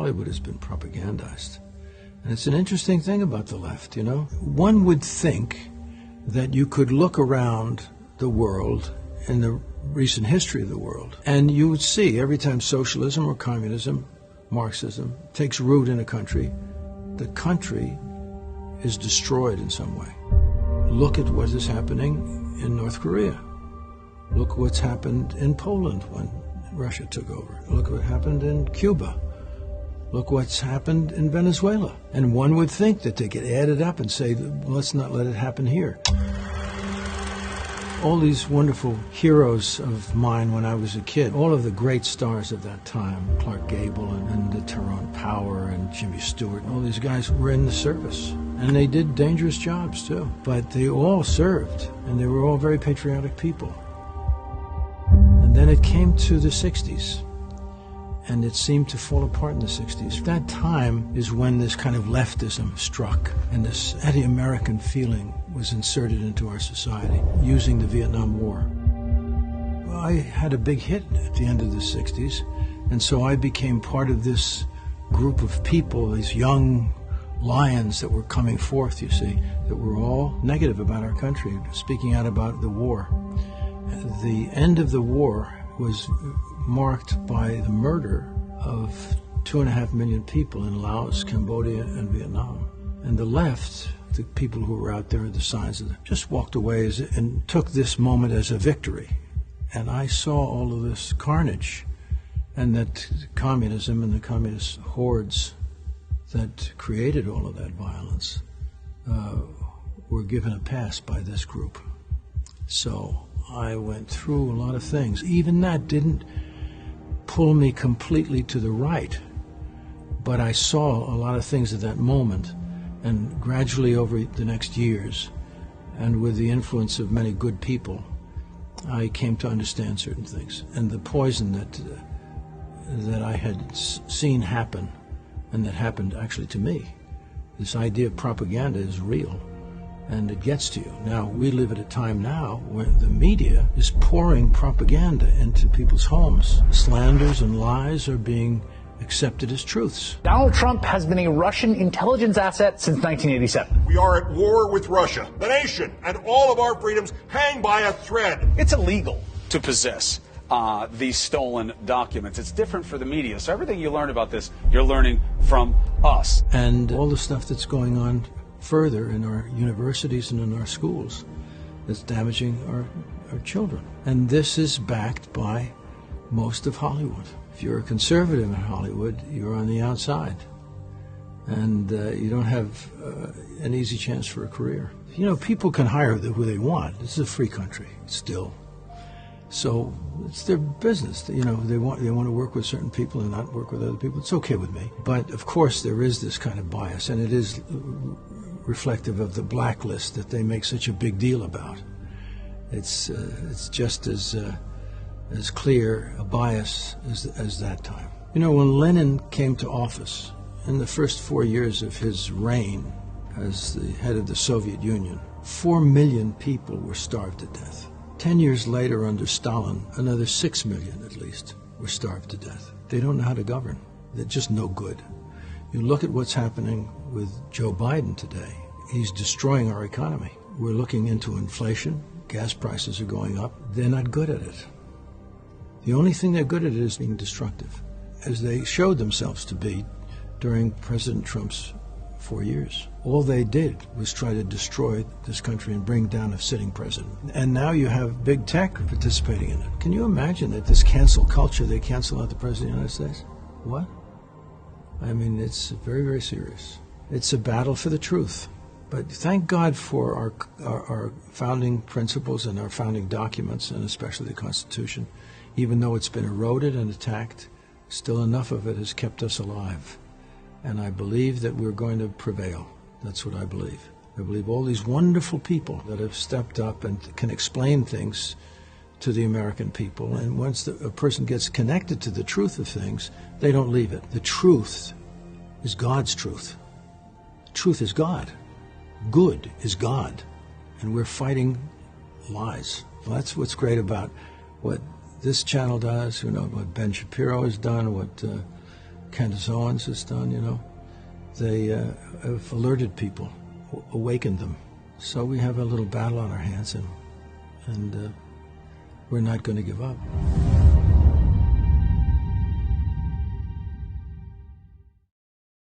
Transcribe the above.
Hollywood has been propagandized. And it's an interesting thing about the left, you know. One would think that you could look around the world in the recent history of the world, and you would see every time socialism or communism, Marxism, takes root in a country, the country is destroyed in some way. Look at what is happening in North Korea. Look what's happened in Poland when Russia took over. Look what happened in Cuba. Look what's happened in Venezuela. And one would think that they could add it up and say, let's not let it happen here. All these wonderful heroes of mine when I was a kid, all of the great stars of that time, Clark Gable and Tyrone Power and Jimmy Stewart, all these guys were in the service. And they did dangerous jobs too. But they all served, and they were all very patriotic people. And then it came to the 60s. And it seemed to fall apart in the 60s. That time is when this kind of leftism struck, and this anti-American feeling was inserted into our society using the Vietnam War. Well, I had a big hit at the end of the 60s, and so I became part of this group of people, these young lions that were coming forth, you see, that were all negative about our country, speaking out about the war. The end of the war was marked by the murder of 2.5 million people in Laos, Cambodia, and Vietnam. And the left, the people who were out there, the signs of them, just walked away and took this moment as a victory. And I saw all of this carnage, and that communism and the communist hordes that created all of that violence were given a pass by this group. So I went through a lot of things. Even that didn't pull me completely to the right, but I saw a lot of things at that moment, and gradually over the next years, and with the influence of many good people, I came to understand certain things. And the poison that I had seen happen, and that happened actually to me, this idea of propaganda is real. And it gets to you. Now, we live at a time now where the media is pouring propaganda into people's homes. Slanders and lies are being accepted as truths. Donald Trump has been a Russian intelligence asset since 1987. We are at war with Russia. The nation and all of our freedoms hang by a thread. It's illegal to possess these stolen documents. It's different for the media. So everything you learn about this, you're learning from us. And all the stuff that's going on further in our universities and in our schools that's damaging our children. And this is backed by most of Hollywood. If you're a conservative in Hollywood, you're on the outside. And you don't have an easy chance for a career. You know, people can hire who they want. This is a free country, still. So it's their business. You know, they want to work with certain people and not work with other people. It's okay with me. But of course there is this kind of bias, and it is reflective of the blacklist that they make such a big deal about. It's just as clear a bias as that time. You know, when Lenin came to office, in the first 4 years of his reign as the head of the Soviet Union, 4 million people were starved to death. 10 years later, under Stalin, another 6 million at least were starved to death. They don't know how to govern. They're just no good. You look at what's happening with Joe Biden today. He's destroying our economy. We're looking into inflation. Gas prices are going up. They're not good at it. The only thing they're good at is being destructive, as they showed themselves to be during President Trump's 4 years. All they did was try to destroy this country and bring down a sitting president. And now you have big tech participating in it. Can you imagine that this cancel culture, they cancel out the President of the United States? What? I mean, it's very, very serious. It's a battle for the truth. But thank God for our founding principles and our founding documents, and especially the Constitution. Even though it's been eroded and attacked, still enough of it has kept us alive. And I believe that we're going to prevail. That's what I believe. I believe all these wonderful people that have stepped up and can explain things to the American people. And once a person gets connected to the truth of things, they don't leave it. The truth is God's truth. Truth is God. Good is God. And we're fighting lies. Well, that's what's great about what this channel does, you know, what Ben Shapiro has done, what Candace Owens has done, you know. They have alerted people, awakened them. So we have a little battle on our hands, and we're not going to give up.